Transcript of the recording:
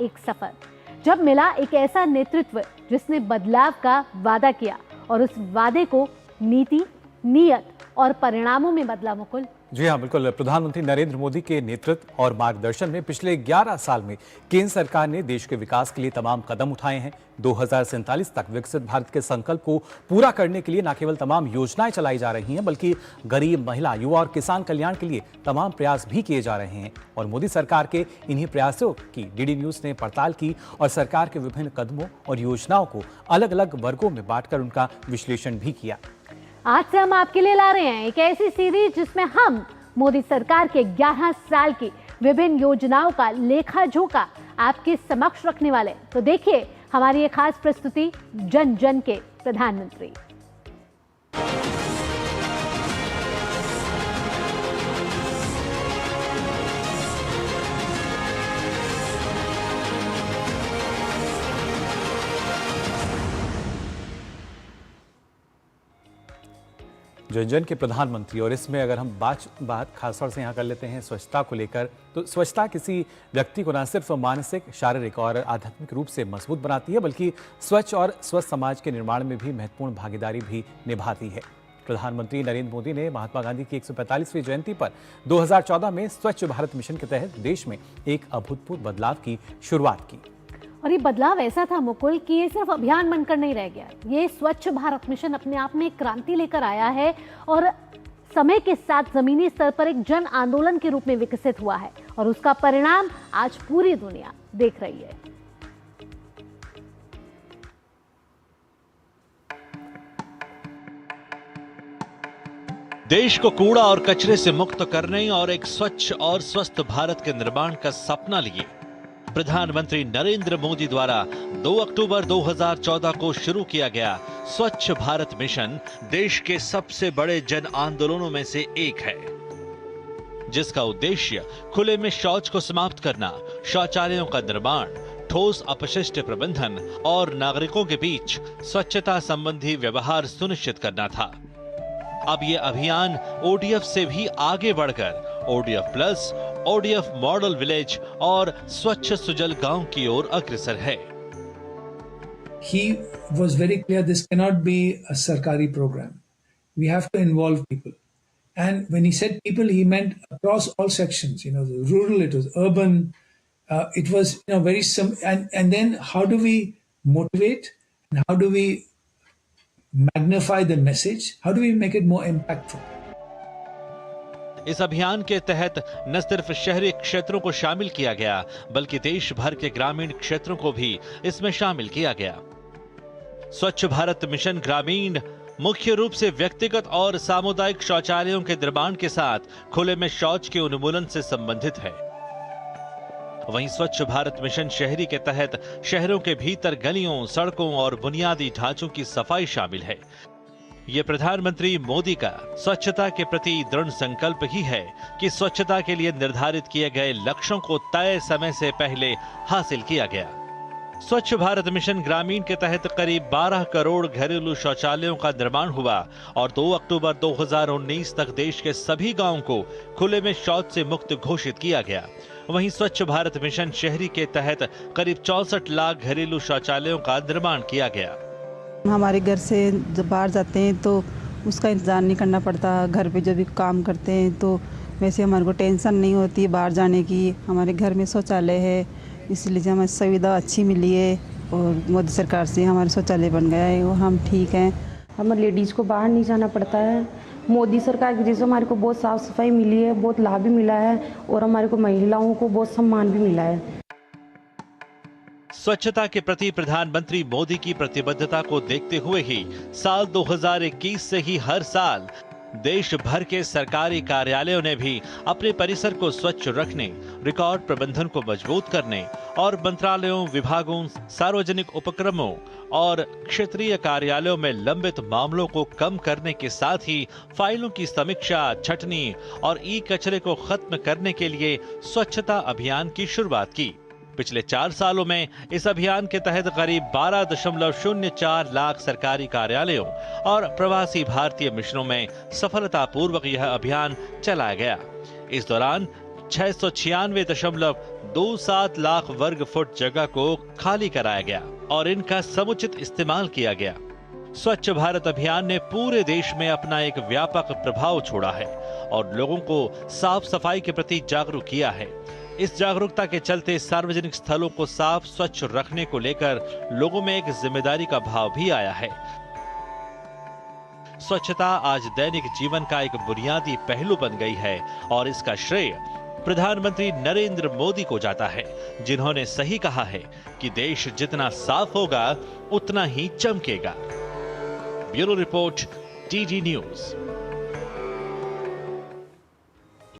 एक सफर, जब मिला एक ऐसा नेतृत्व जिसने बदलाव का वादा किया और उस वादे को नीति, नीयत और परिणामों में बदला। मुकुल जी हाँ, बिल्कुल। प्रधानमंत्री नरेंद्र मोदी के नेतृत्व और मार्गदर्शन में पिछले 11 साल में केंद्र सरकार ने देश के विकास के लिए तमाम कदम उठाए हैं। 2047 तक विकसित भारत के संकल्प को पूरा करने के लिए न केवल तमाम योजनाएं चलाई जा रही हैं, बल्कि गरीब, महिला, युवा और किसान कल्याण के लिए तमाम प्रयास भी किए जा रहे हैं। और मोदी सरकार के इन्हीं प्रयासों की डीडी न्यूज ने पड़ताल की और सरकार के विभिन्न कदमों और योजनाओं को अलग अलग वर्गों में बांटकर उनका विश्लेषण भी किया। आज से हम आपके लिए ला रहे हैं एक ऐसी सीरीज जिसमें हम मोदी सरकार के 11 साल की विभिन्न योजनाओं का लेखा जोखा आपके समक्ष रखने वाले। तो देखिए हमारी ये खास प्रस्तुति, जन जन के प्रधानमंत्री। जन जन के प्रधानमंत्री। और इसमें अगर हम बात खासतौर से यहाँ कर लेते हैं स्वच्छता को लेकर, तो स्वच्छता किसी व्यक्ति को न सिर्फ मानसिक, शारीरिक और आध्यात्मिक रूप से मजबूत बनाती है, बल्कि स्वच्छ और स्वस्थ समाज के निर्माण में भी महत्वपूर्ण भागीदारी भी निभाती है। प्रधानमंत्री नरेंद्र मोदी ने महात्मा गांधी की 145वीं जयंती पर 2014 में स्वच्छ भारत मिशन के तहत देश में एक अभूतपूर्व बदलाव की शुरुआत की। और ये बदलाव ऐसा था मुकुल कि ये सिर्फ अभियान बनकर नहीं रह गया। ये स्वच्छ भारत मिशन अपने आप में एक क्रांति लेकर आया है और समय के साथ जमीनी स्तर पर एक जन आंदोलन के रूप में विकसित हुआ है और उसका परिणाम आज पूरी दुनिया देख रही है। देश को कूड़ा और कचरे से मुक्त करने और एक स्वच्छ और स्वस्थ भारत के निर्माण का सपना लिए प्रधानमंत्री नरेंद्र मोदी द्वारा 2 अक्टूबर 2014 को शुरू किया गया स्वच्छ भारत मिशन देश के सबसे बड़े जन आंदोलनों में से एक है, जिसका उद्देश्य खुले में शौच को समाप्त करना, शौचालयों का निर्माण, ठोस अपशिष्ट प्रबंधन और नागरिकों के बीच स्वच्छता संबंधी व्यवहार सुनिश्चित करना था। अब ये अभियान ओडीएफ से भी आगे बढ़कर ODF plus, ODF model village और स्वच्छ सुजल गांव की ओर अग्रसर है। He was very clear this cannot be a sarkari program. We have to involve people. And when he said people, he meant across all sections. You know, the rural, it was urban. It was very simple. And then how do we motivate and how do we magnify the message? How do we make it more impactful? इस अभियान के तहत न सिर्फ शहरी क्षेत्रों को शामिल किया गया, बल्कि देश भर के ग्रामीण क्षेत्रों को भी इसमें शामिल किया गया। स्वच्छ भारत मिशन ग्रामीण मुख्य रूप से व्यक्तिगत और सामुदायिक शौचालयों के निर्माण के साथ खुले में शौच के उन्मूलन से संबंधित है। वहीं स्वच्छ भारत मिशन शहरी के तहत शहरों के भीतर गलियों, सड़कों और बुनियादी ढांचों की सफाई शामिल है। ये प्रधानमंत्री मोदी का स्वच्छता के प्रति दृढ़ संकल्प ही है कि स्वच्छता के लिए निर्धारित किए गए लक्ष्यों को तय समय से पहले हासिल किया गया। स्वच्छ भारत मिशन ग्रामीण के तहत करीब 12 करोड़ घरेलू शौचालयों का निर्माण हुआ और 2 अक्टूबर 2019 तक देश के सभी गांवों को खुले में शौच से मुक्त घोषित किया गया। वहीं स्वच्छ भारत मिशन शहरी के तहत करीब 64 लाख घरेलू शौचालयों का निर्माण किया गया। हमारे घर से जब बाहर जाते हैं तो उसका इंतज़ार नहीं करना पड़ता। घर पे जब भी काम करते हैं तो वैसे हमारे को टेंशन नहीं होती बाहर जाने की। हमारे घर में शौचालय है, इसलिए हमें सुविधा अच्छी मिली है और मोदी सरकार से हमारे शौचालय बन गया है और हम ठीक हैं। हमें लेडीज़ को बाहर नहीं जाना पड़ता है। मोदी सरकार की वजह से हमारे को बहुत साफ़ सफाई मिली है, बहुत लाभ भी मिला है और हमारे को महिलाओं को बहुत सम्मान भी मिला है। स्वच्छता के प्रति प्रधानमंत्री मोदी की प्रतिबद्धता को देखते हुए ही साल 2021 से ही हर साल देश भर के सरकारी कार्यालयों ने भी अपने परिसर को स्वच्छ रखने, रिकॉर्ड प्रबंधन को मजबूत करने और मंत्रालयों, विभागों, सार्वजनिक उपक्रमों और क्षेत्रीय कार्यालयों में लंबित मामलों को कम करने के साथ ही फाइलों की समीक्षा, छंटनी और ई कचरे को खत्म करने के लिए स्वच्छता अभियान की शुरुआत की। पिछले 4 सालों में इस अभियान के तहत करीब 12.04 लाख सरकारी कार्यालयों और प्रवासी भारतीय मिशनों में सफलतापूर्वक यह अभियान चलाया गया। इस दौरान 696.27 लाख वर्ग फुट जगह को खाली कराया गया और इनका समुचित इस्तेमाल किया गया। स्वच्छ भारत अभियान ने पूरे देश में अपना एक व्यापक प्रभाव छोड़ा है और लोगों को साफ सफाई के प्रति जागरूक किया है। इस जागरूकता के चलते सार्वजनिक स्थलों को साफ स्वच्छ रखने को लेकर लोगों में एक जिम्मेदारी का भाव भी आया है। स्वच्छता आज दैनिक जीवन का एक बुनियादी पहलू बन गई है और इसका श्रेय प्रधानमंत्री नरेंद्र मोदी को जाता है, जिन्होंने सही कहा है कि देश जितना साफ होगा उतना ही चमकेगा। Bureau report, TD news.